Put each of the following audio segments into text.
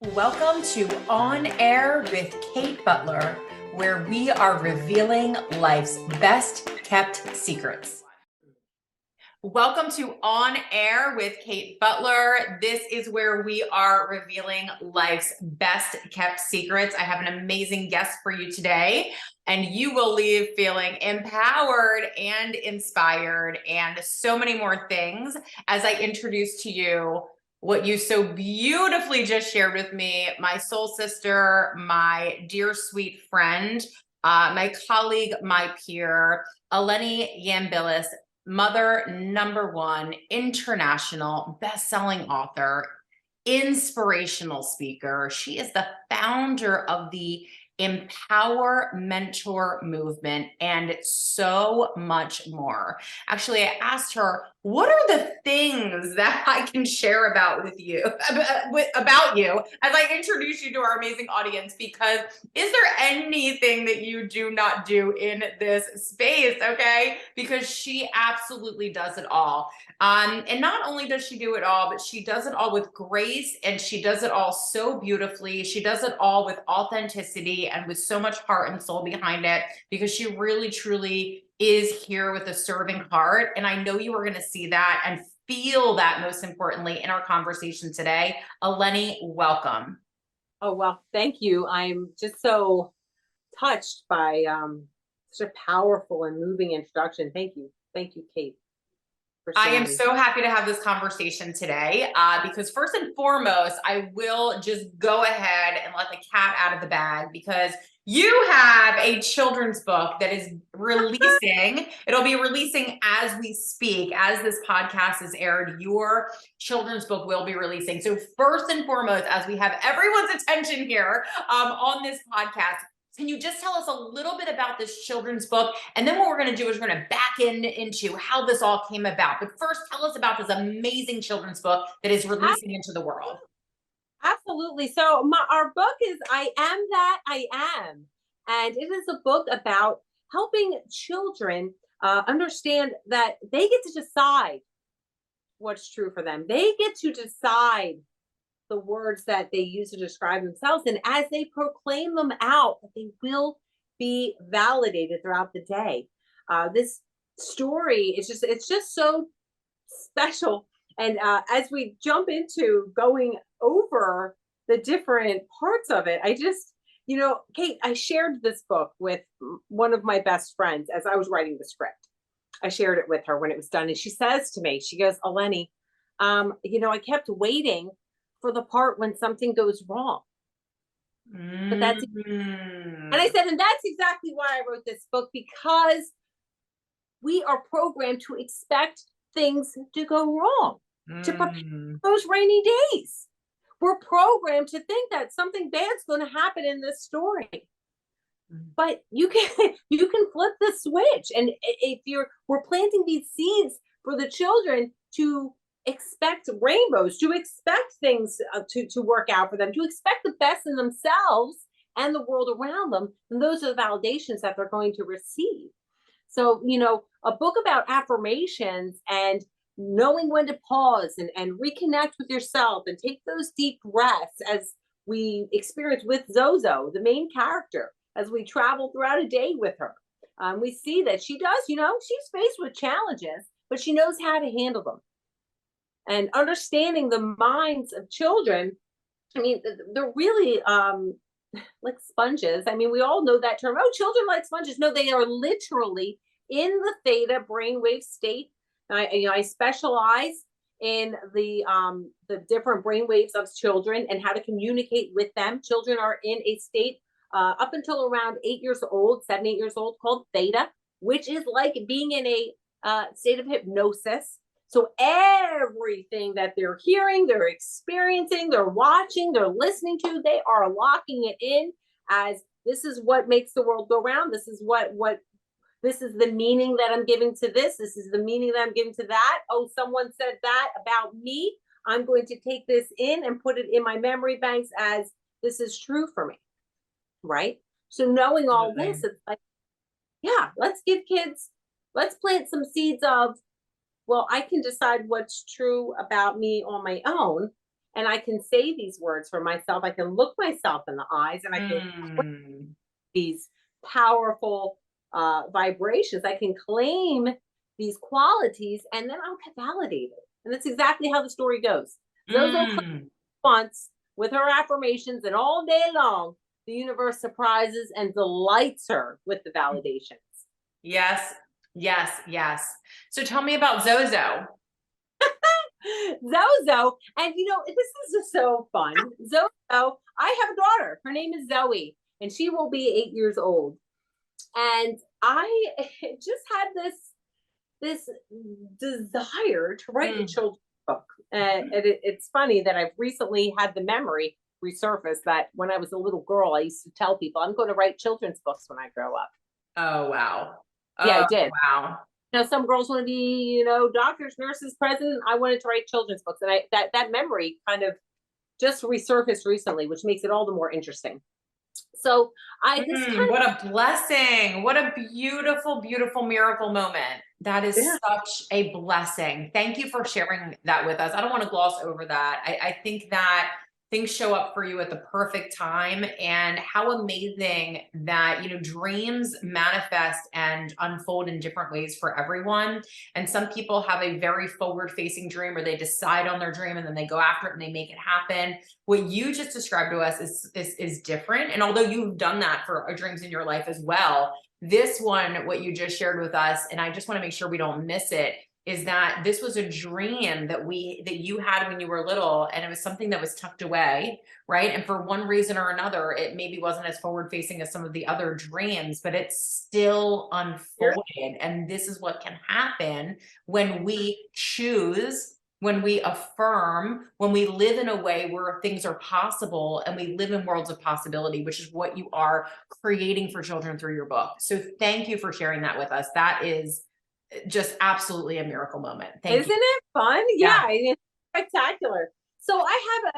Welcome to On Air with Kate Butler, where we are revealing life's best kept secrets. Welcome to On Air with Kate Butler. This is where we are revealing life's best kept secrets. I have an amazing guest for you today, and you will leave feeling empowered and inspired and so many more things as I introduce to you what you so beautifully just shared with me, my soul sister, my dear sweet friend, my colleague, my peer, Eleni Yiambilis, mother number one, international best-selling author, inspirational speaker. She is the founder of the Empower Mentor movement and so much more. Actually, I asked her, what are the things that I can share about with you about you as I introduce you to our amazing audience? Because is there anything that you do not do in this space? Okay, because she absolutely does it all. And not only does she do it all, but she does it all with grace, and she does it all so beautifully. She does it all with authenticity and with so much heart and soul behind it, because she really truly is here with a serving heart. And I know you are going to see that and feel that, most importantly, in our conversation today. Eleni, welcome. Oh, well, thank you. I'm just so touched by such a powerful and moving introduction. Thank you. Thank you, Kate, for I am sharing. so happy to have this conversation today because first and foremost, I will just go ahead and let the cat out of the bag, because you have a children's book that is releasing. It'll be releasing as we speak, as this podcast is aired. Your children's book will be releasing. So first and foremost, as we have everyone's attention here on this podcast, can you just tell us a little bit about this children's book? And then what we're going to do is we're going to back into how this all came about. But first, tell us about this amazing children's book that is releasing into the world. Absolutely. So our book is I Am That I Am. And it is a book about helping children understand that they get to decide what's true for them. They get to decide the words that they use to describe themselves. And as they proclaim them out, they will be validated throughout the day. This story is it's just so special. And as we jump into going over the different parts of it, Kate, I shared this book with one of my best friends as I was writing the script. I shared it with her when it was done. And she says to me, she goes, Eleni, I kept waiting for the part when something goes wrong. But that's and I said, and that's exactly why I wrote this book, because we are programmed to expect things to go wrong, to prepare those rainy days. We're programmed to think that something bad's going to happen in this story. But you can flip the switch, and if we're planting these seeds for the children to expect rainbows, to expect things to work out for them, to expect the best in themselves and the world around them. And those are the validations that they're going to receive. So, a book about affirmations and knowing when to pause and reconnect with yourself and take those deep breaths, as we experience with Zozo, the main character, as we travel throughout a day with her. We see that she does, she's faced with challenges, but she knows how to handle them. And understanding the minds of children, I mean, they're really like sponges. I mean, we all know that term. Oh, children like sponges. No, they are literally in the theta brainwave state. I specialize in the different brainwaves of children and how to communicate with them. Children are in a state up until around 8 years old, 7, 8 years old, called theta, which is like being in a state of hypnosis. So everything that they're hearing, they're experiencing, they're watching, they're listening to, they are locking it in as this is what makes the world go round. This is this is the meaning that I'm giving to this. This is the meaning that I'm giving to that. Oh, someone said that about me. I'm going to take this in and put it in my memory banks as this is true for me. Right? So knowing all this, it's like, yeah, let's plant some seeds of, well, I can decide what's true about me on my own. and I can say these words for myself. I can look myself in the eyes, and I can these powerful vibrations. I can claim these qualities, and then I'll get validated. And that's exactly how the story goes. Zozo once with her affirmations, and all day long, the universe surprises and delights her with the validations. Yes, yes, yes. So tell me about Zozo. Zozo, and this is just so fun. Zozo, I have a daughter. Her name is Zoe, and she will be 8 years old. And I just had this desire to write a children's book. And it's funny that I've recently had the memory resurface that when I was a little girl, I used to tell people I'm going to write children's books when I grow up. Oh, wow. Yeah, I did. Wow. Some girls want to be, doctors, nurses, president. I wanted to write children's books. And that memory kind of just resurfaced recently, which makes it all the more interesting. So what a blessing. What a beautiful, beautiful miracle moment. That is such a blessing. Thank you for sharing that with us. I don't want to gloss over that. I think that things show up for you at the perfect time, and how amazing that, dreams manifest and unfold in different ways for everyone. And some people have a very forward facing dream, or they decide on their dream and then they go after it and they make it happen. What you just described to us is different. And although you've done that for dreams in your life as well, this one, what you just shared with us, and I just want to make sure we don't miss it, is that this was a dream that you had when you were little, and it was something that was tucked away, right? And for one reason or another, it maybe wasn't as forward facing as some of the other dreams, but it's still unfolded. And this is what can happen when we choose, when we affirm, when we live in a way where things are possible, and we live in worlds of possibility, which is what you are creating for children through your book. So thank you for sharing that with us. That is just absolutely a miracle moment. Isn't it fun? Yeah, it's spectacular. So I have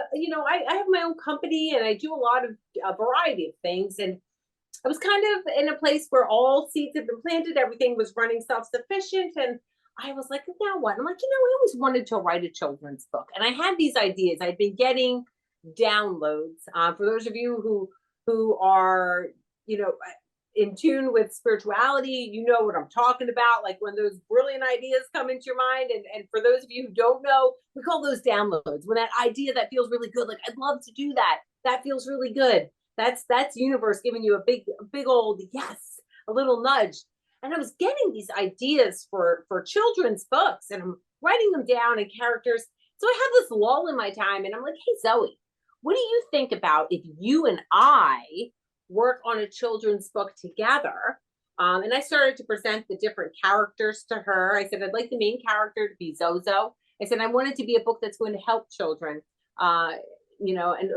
I have my own company, and I do a lot of a variety of things. And I was kind of in a place where all seeds had been planted, everything was running self-sufficient, and I was like, now what? I'm like, I always wanted to write a children's book, and I had these ideas. I'd been getting downloads. For those of you who are in tune with spirituality, you know what I'm talking about. Like when those brilliant ideas come into your mind. And for those of you who don't know, we call those downloads. When that idea that feels really good, like I'd love to do that. That feels really good. That's universe giving you a big old yes, a little nudge. And I was getting these ideas for children's books, and I'm writing them down in characters. So I have this lull in my time, and I'm like, hey, Zoe, what do you think about if you and I work on a children's book together? And I started to present the different characters to her. I said, I'd like the main character to be Zozo. I said, I want it to be a book that's going to help children. And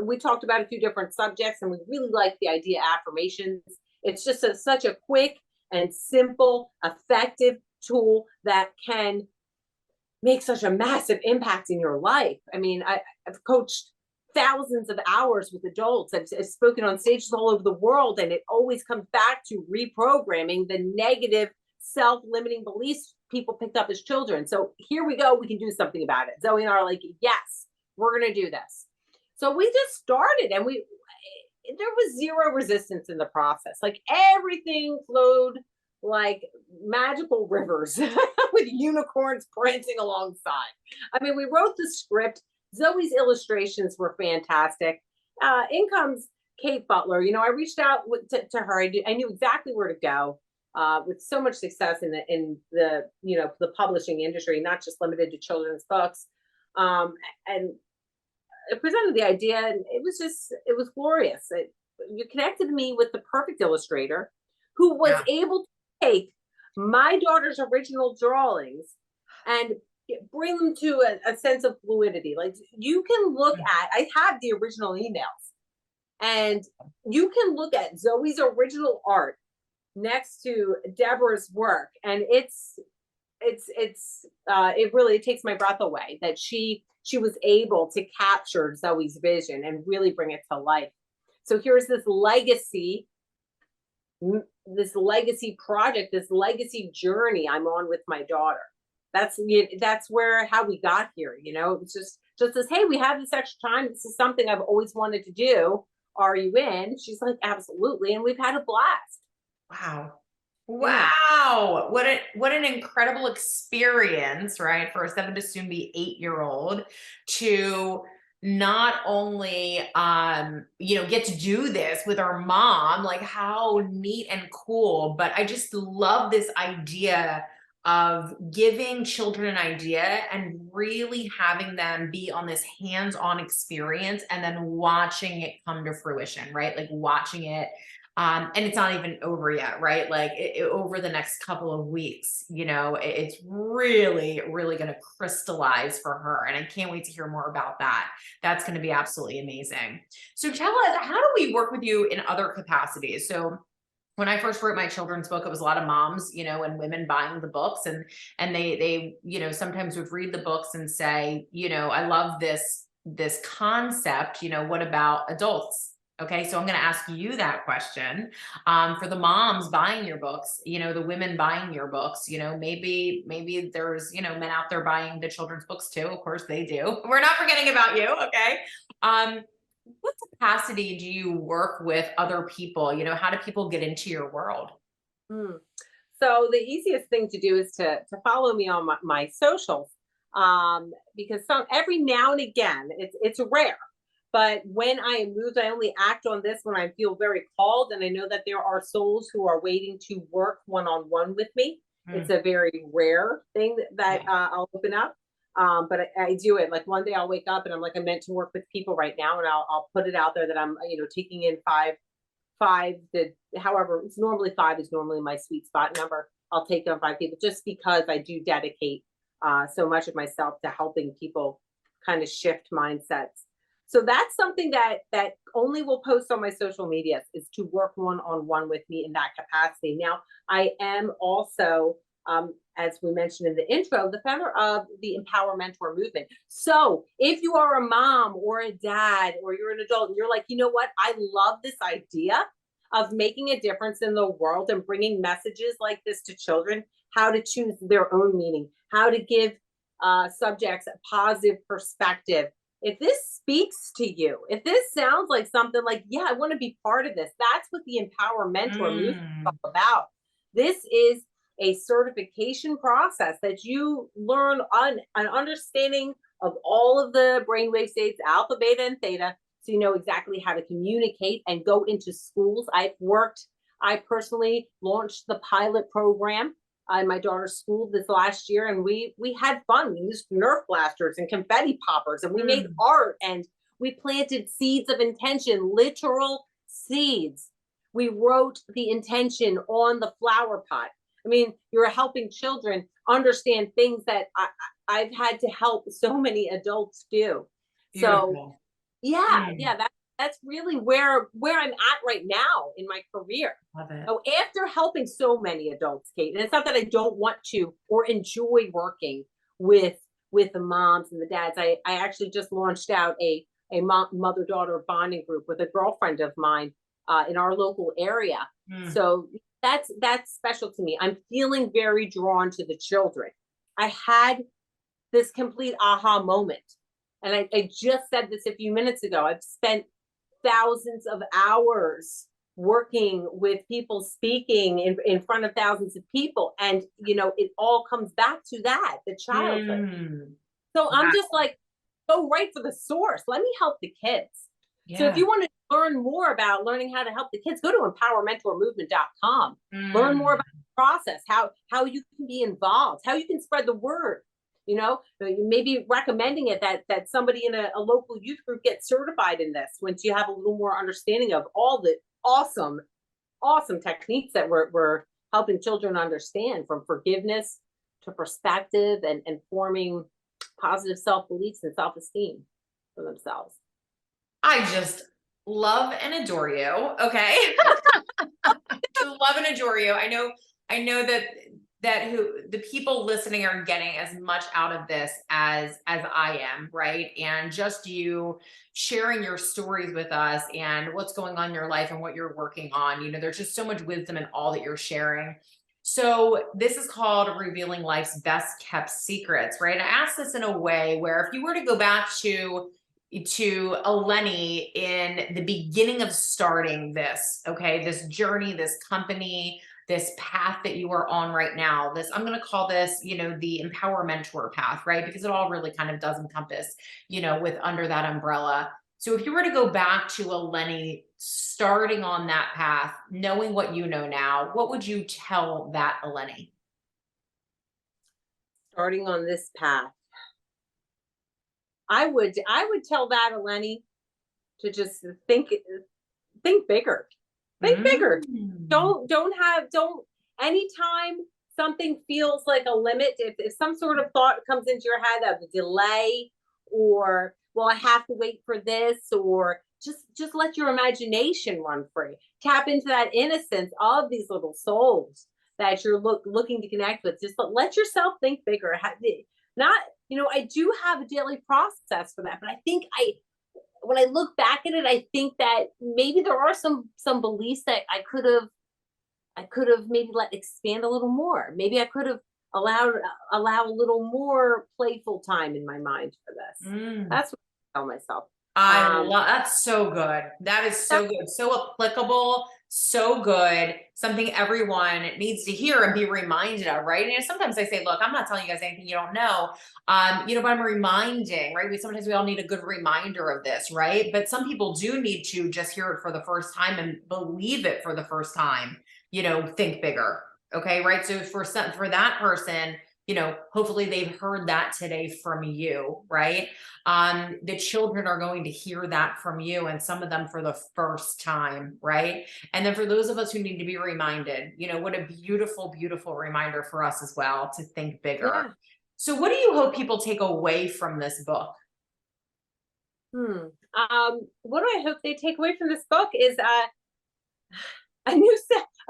we talked about a few different subjects, and we really like the idea of affirmations. It's just such a quick and simple, effective tool that can make such a massive impact in your life. I mean, I've coached thousands of hours with adults. I've spoken on stages all over the world, and it always comes back to reprogramming the negative self-limiting beliefs people picked up as children. So here we go. We can do something about it. Zoe and I are like, yes, we're going to do this. So we just started, and there was zero resistance in the process. Like everything flowed like magical rivers with unicorns prancing alongside. I mean, we wrote the script. Zoe's illustrations were fantastic. In comes Kate Butler. I reached out to her. I knew exactly where to go. With so much success in the publishing industry, not just limited to children's books. And I presented the idea, and it was glorious. You connected me with the perfect illustrator who was able to take my daughter's original drawings and bring them to a sense of fluidity. Like you can look at, I have the original emails, and you can look at Zoe's original art next to Deborah's work, and it really takes my breath away that she was able to capture Zoe's vision and really bring it to life. So here's this legacy project, this legacy journey I'm on with my daughter. That's how we got here. It's just just says, hey, we have this extra time. This is something I've always wanted to do. Are you in? She's like, absolutely. And we've had a blast. Wow. Yeah. Wow. What an incredible experience, right? For a 7 to soon be 8-year-old to not only get to do this with our mom, like how neat and cool, but I just love this idea of giving children an idea and really having them be on this hands-on experience and then watching it come to fruition, right? Like watching it and it's not even over yet, right? Like over the next couple of weeks, it's really, really going to crystallize for her. And I can't wait to hear more about that. That's going to be absolutely amazing. So tell us, how do we work with you in other capacities? So when I first wrote my children's book, it was a lot of moms, and women buying the books and they, sometimes would read the books and say, I love this concept, what about adults? Okay, so I'm going to ask you that question. For the moms buying your books, the women buying your books, maybe there's, men out there buying the children's books too. Of course they do. We're not forgetting about you. Okay. What capacity do you work with other people? How do people get into your world? Hmm. So the easiest thing to do is to follow me on my socials, because every now and again it's rare. But when I am moved, I only act on this when I feel very called, and I know that there are souls who are waiting to work one-on-one with me. It's a very rare thing that I'll open up. But I do it. Like one day I'll wake up and I'm like, I'm meant to work with people right now, and I'll put it out there that I'm taking in five to, however, it's normally five is normally my sweet spot number. I'll take on 5 people just because I do dedicate so much of myself to helping people kind of shift mindsets. So that's something that only will post on my social media, is to work one-on-one with me in that capacity. Now, I am also, as we mentioned in the intro, the founder of the Empower Mentor movement. So if you are a mom or a dad or you're an adult and you're like, you know what, I love this idea of making a difference in the world and bringing messages like this to children, how to choose their own meaning, how to give subjects a positive perspective. If this speaks to you, if this sounds like something like, yeah, I want to be part of this, that's what the Empower Mentor movement is all about. This is a certification process that you learn on an understanding of all of the brainwave states, alpha, beta, and theta, so you know exactly how to communicate and go into schools. I personally launched the pilot program in my daughter's school this last year, and we had fun. We used Nerf blasters and confetti poppers, and we made art, and we planted seeds of intention, literal seeds. We wrote the intention on the flower pot. I mean, you're helping children understand things that I've had to help so many adults do. Beautiful. So yeah, that's really where I'm at right now in my career. Love it. Oh, after helping so many adults, Kate, and it's not that I don't want to or enjoy working with the moms and the dads. I actually just launched out a mother-daughter bonding group with a girlfriend of mine in our local area. So that's special to me. I'm feeling very drawn to the children. I had this complete aha moment. And I just said this a few minutes ago. I've spent thousands of hours working with people, speaking in front of thousands of people. And, it all comes back to that, the childhood. So I'm just like, go right for the source. Let me help the kids. So if you want to learn more about learning how to help the kids, go to empowermentormovement.com. Learn more about the process, how you can be involved, how you can spread the word. Maybe recommending it that somebody in a local youth group gets certified in this once you have a little more understanding of all the awesome techniques that we're helping children understand, from forgiveness to perspective and forming positive self-beliefs and self-esteem for themselves. I just love and adore you. Okay. Love and adore you. I know that the people listening are getting as much out of this as I am, right? And just you sharing your stories with us and what's going on in your life and what you're working on. There's just so much wisdom in all that you're sharing. So this is called Revealing Life's Best Kept Secrets, right? I asked this in a way where if you were to go back to Eleni in the beginning of starting this, okay, this journey, this company, this path that you are on right now, this, I'm going to call this, the Empower Mentor path, right? Because it all really kind of does encompass, with under that umbrella. So if you were to go back to Eleni starting on that path, knowing what you know now, what would you tell that Eleni? Starting on this path, I would tell that Eleni to just think bigger. Think bigger. Don't anytime something feels like a limit, if some sort of thought comes into your head of a delay, or well, I have to wait for this, or just let your imagination run free. Tap into that innocence of these little souls that you're looking to connect with. Just let yourself think bigger. Not, I do have a daily process for that, but I think when I look back at it, I think that maybe there are some beliefs that I could have maybe let expand a little more. Maybe I could have allow a little more playful time in my mind for this. That's what I tell myself. I love that's so good. That is so good, so applicable, so good. Something everyone needs to hear and be reminded of, right? And sometimes I say, look, I'm not telling you guys anything you don't know, but I'm reminding, right? Sometimes we all need a good reminder of this, right? But some people do need to just hear it for the first time and believe it for the first time. Think bigger, okay, right? So for that person, hopefully they've heard that today from you, right? The children are going to hear that from you, and some of them for the first time, right? And then for those of us who need to be reminded, what a beautiful, beautiful reminder for us as well to think bigger. Yeah. So what do you hope people take away from this book? What do I hope they take away from this book is a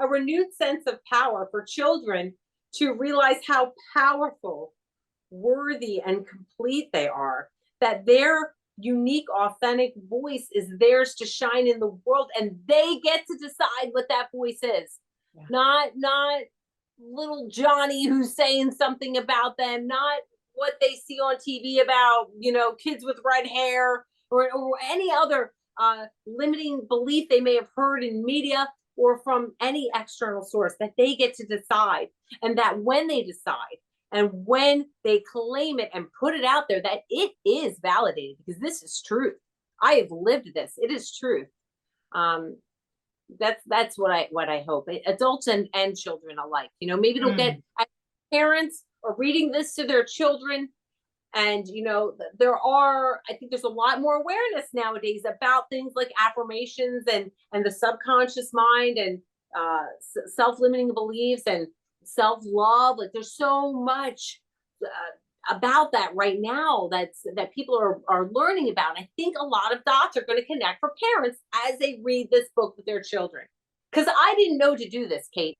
renewed sense of power for children to realize how powerful, worthy, and complete they are, that their unique, authentic voice is theirs to shine in the world, and they get to decide what that voice is. Yeah. Not little Johnny who's saying something about them, not what they see on TV about, kids with red hair, or any other limiting belief they may have heard in media or from any external source, that they get to decide. And that when they decide and when they claim it and put it out there, that it is validated, because this is truth. I have lived this. It is truth. That's what I hope, adults and children alike. Maybe it'll get parents are reading this to their children. And, I think there's a lot more awareness nowadays about things like affirmations and the subconscious mind, and self-limiting beliefs and self-love. Like, there's so much about that right now that people are learning about. I think a lot of dots are going to connect for parents as they read this book with their children. Because I didn't know to do this, Kate.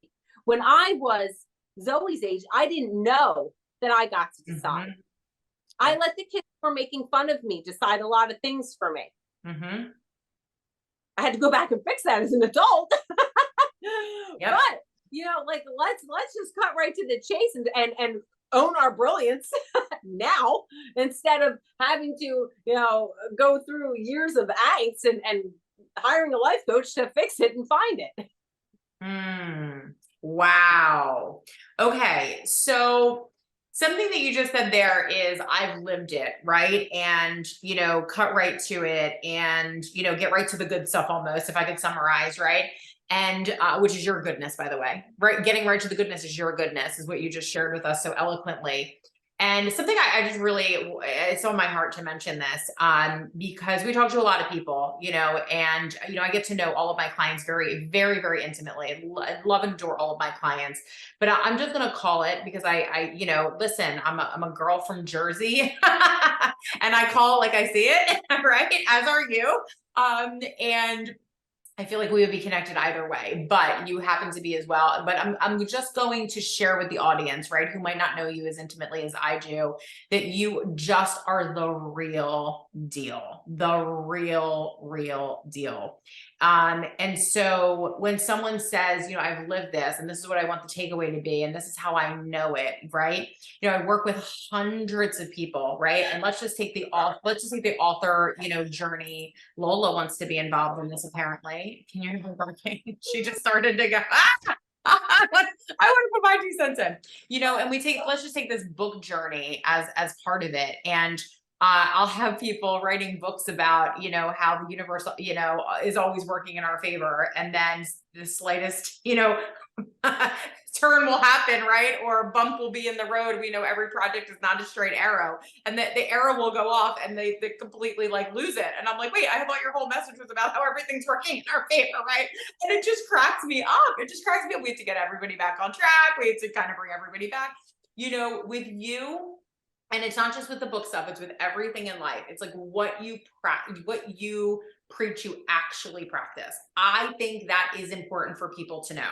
When I was Zoe's age, I didn't know that I got to decide. I let the kids who were making fun of me decide a lot of things for me. I had to go back and fix that as an adult. Yep. But let's just cut right to the chase and own our brilliance now, instead of having to go through years of angst and hiring a life coach to fix it and find it. Wow. Okay, so something that you just said there is, I've lived it, right? And, cut right to it and, get right to the good stuff almost, if I could summarize, right? And which is your goodness, by the way, right? Getting right to the goodness is your goodness, is what you just shared with us so eloquently. And something I just really, it's on my heart to mention this, because we talk to a lot of people, and, I get to know all of my clients very, very, very intimately. I love and adore all of my clients, but I'm just going to call it, because I listen, I'm a girl from Jersey and I call it like I see it, right? As are you. And I feel like we would be connected either way, but you happen to be as well. But I'm just going to share with the audience, right, who might not know you as intimately as I do, that you just are the real deal, the real deal. And so when someone says, you know, I've lived this and this is what I want the takeaway to be, and this is how I know it, right? You know, I work with hundreds of people, right? And let's just take the author, you know, journey. Lola wants to be involved in this, apparently. Can you hear her barking? She just started to go, ah! I want to put my 2 cents in, you know, and let's just take this book journey as part of it. And I'll have people writing books about, you know, how the universe, you know, is always working in our favor. And then the slightest, you know, turn will happen, right? Or a bump will be in the road. We know every project is not a straight arrow, and the arrow will go off and they completely like lose it. And I'm like, wait, I thought your whole message was about how everything's working in our favor, right? And it just cracks me up. It just cracks me up. We have to get everybody back on track. We have to kind of bring everybody back, you know, with you. And it's not just with the book stuff, it's with everything in life. It's like what you preach, you actually practice. I think that is important for people to know.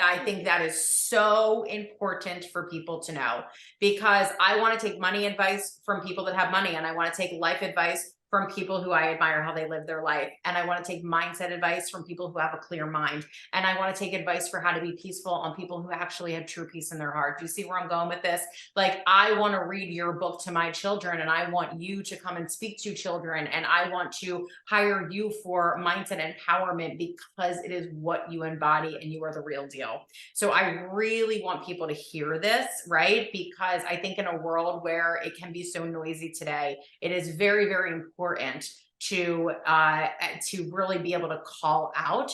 I think that is so important for people to know, because I want to take money advice from people that have money, and I want to take life advice from people who I admire how they live their life. And I want to take mindset advice from people who have a clear mind. And I want to take advice for how to be peaceful on people who actually have true peace in their heart. Do you see where I'm going with this? Like, I want to read your book to my children, and I want you to come and speak to children, and I want to hire you for mindset empowerment, because it is what you embody and you are the real deal. So I really want people to hear this, right? Because I think in a world where it can be so noisy today, it is very, very important to really be able to call out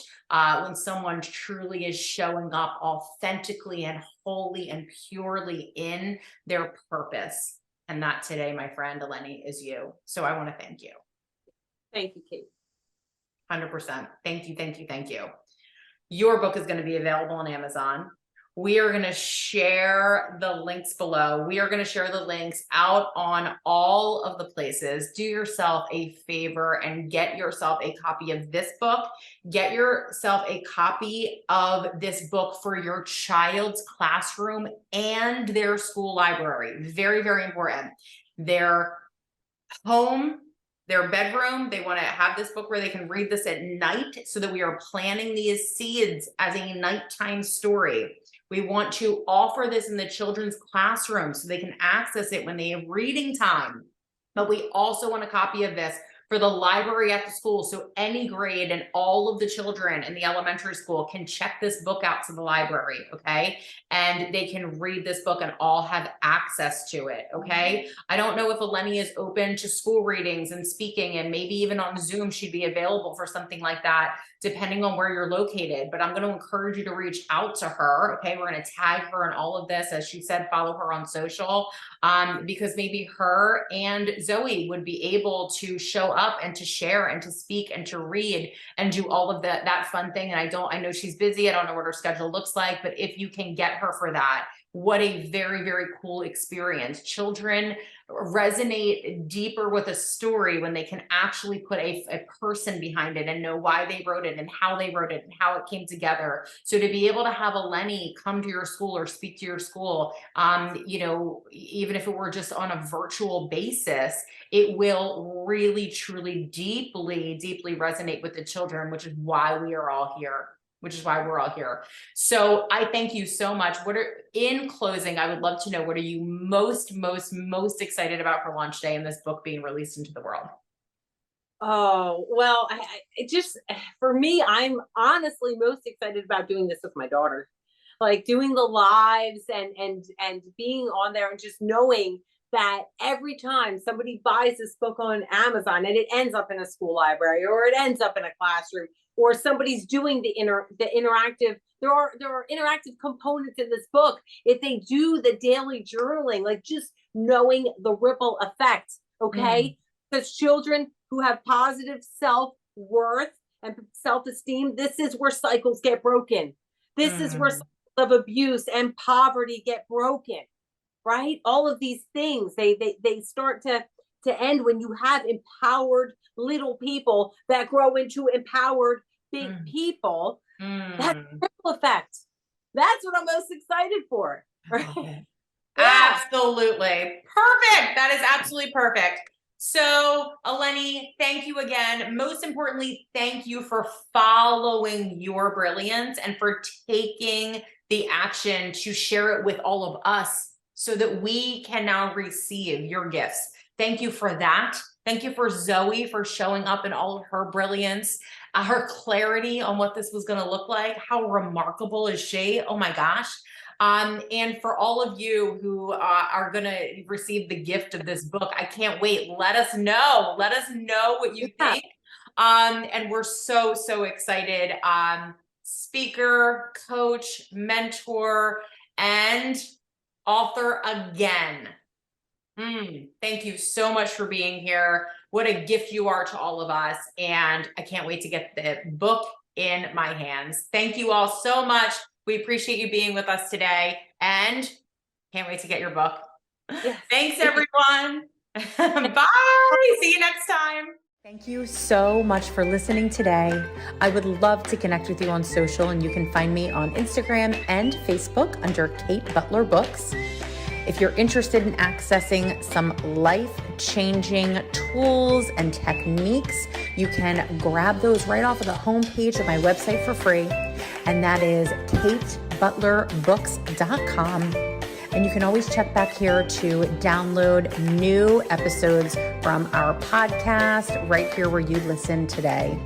when someone truly is showing up authentically and wholly and purely in their purpose. And that today, my friend Eleni, is you. So I want to thank you. Thank you, Kate. 100%. Thank you, thank you, thank you. Your book is going to be available on Amazon. We are going to share the links below. We are going to share the links out on all of the places. Do yourself a favor and get yourself a copy of this book. Get yourself a copy of this book for your child's classroom and their school library. Very, very important. Their home, their bedroom, they want to have this book where they can read this at night, so that we are planting these seeds as a nighttime story. We want to offer this in the children's classroom so they can access it when they have reading time. But we also want a copy of this for the library at the school, so any grade and all of the children in the elementary school can check this book out to the library, okay? And they can read this book and all have access to it, okay? I don't know if Eleni is open to school readings and speaking, and maybe even on Zoom she'd be available for something like that, depending on where you're located. But I'm going to encourage you to reach out to her, okay? We're going to tag her in all of this. As she said, follow her on social, because maybe her and Zoe would be able to show up and to share and to speak and to read and do all of that fun thing. And I know she's busy. I don't know what her schedule looks like, but if you can get her for that, what a very, very cool experience. Children resonate deeper with a story when they can actually put a person behind it and know why they wrote it and how they wrote it and how it came together. So to be able to have Eleni come to your school or speak to your school, you know, even if it were just on a virtual basis, it will really, truly, deeply resonate with the children, which is why we are all here. So I thank you so much. In closing, I would love to know, what are you most excited about for launch day and this book being released into the world? Oh, well, it just, for me, I'm honestly most excited about doing this with my daughter, like doing the lives and being on there and just knowing that every time somebody buys this book on Amazon and it ends up in a school library, or it ends up in a classroom, or somebody's doing the interactive, there are interactive components in this book. If they do the daily journaling, like just knowing the ripple effect, okay? Because children who have positive self-worth and self-esteem, this is where cycles get broken. This is where cycles of abuse and poverty get broken, right? All of these things, they start to end when you have empowered little people that grow into empowered big Mm. people. That Mm. ripple effect. That's what I'm most excited for. I love it. Yeah. Absolutely. Perfect. That is absolutely perfect. So, Eleni, thank you again. Most importantly, thank you for following your brilliance and for taking the action to share it with all of us so that we can now receive your gifts. Thank you for that. Thank you for Zoe for showing up in all of her brilliance, her clarity on what this was going to look like. How remarkable is she? Oh my gosh. And for all of you who are going to receive the gift of this book, I can't wait. Let us know. Let us know what you think. And we're so, so excited. Speaker, coach, mentor, and author again. Thank you so much for being here. What a gift you are to all of us. And I can't wait to get the book in my hands. Thank you all so much. We appreciate you being with us today and can't wait to get your book. Yes. Thanks, everyone. Bye. See you next time. Thank you so much for listening today. I would love to connect with you on social, and you can find me on Instagram and Facebook under Kate Butler Books. If you're interested in accessing some life-changing tools and techniques, you can grab those right off of the homepage of my website for free, and that is katebutlerbooks.com. And you can always check back here to download new episodes from our podcast right here where you listen today.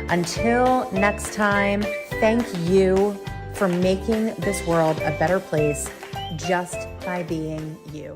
Until next time, thank you for making this world a better place just by being you.